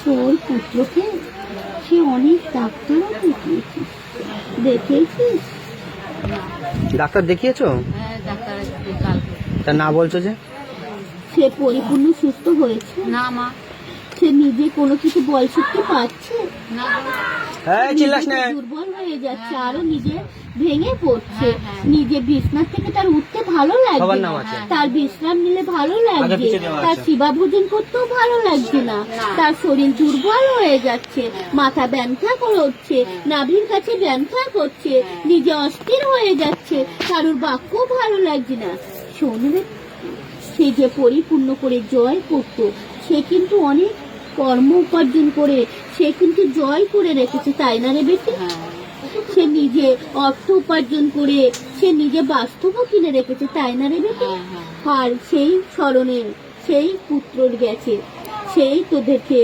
তোর পুত্রকে সে অনেক ডাক্তারও দেখিয়েছিস, দেখেছিস? ডাক্তার দেখিয়েছো? হ্যাঁ, ডাক্তার কালকে। তা না বলছো যে? সে পরিপূর্ণ সুস্থ হয়েছে? না মা, সে নিজে কোনো কিছু বল শক্তি পাচ্ছে? না এই চিল্লাস না। দুর্বল হয়ে যাচ্ছে, আরো নিজে ভেঙে পড়ছে। হ্যাঁ। নিজে বিছনার থেকে তার উঠতে ভালো লাগছে সবার না, নাম আছে। তার বিশ্রাম নিলে ভালো লাগছে, পিছে দেওয়া তার আছে। সেবা ভোজন করতেও ভালো লাগছে না, তার শরীর দুর্বল হয়ে যাচ্ছে, মাথা ব্যথা করছে, নাভির কাছে ব্যথা করছে, নিজে অস্থির হয়ে যাচ্ছে, কারোর বাক্য ভালো লাগছে না। শোন রে, সে যে পরিপূর্ণ করে জয় করতো, সে কিন্তু অনেক কর্ম উপার্জন করে সে কিন্তু জয় করে রেখেছে, তাই না রে বেটি? সে নিজে অর্থ উপার্জন করে সে নিজে বাস্তবও কিনে রেখেছে, তাই না রে বেটি? আর সেই স্মরণে সেই পুত্রর গেছে, সেই তোদেরকে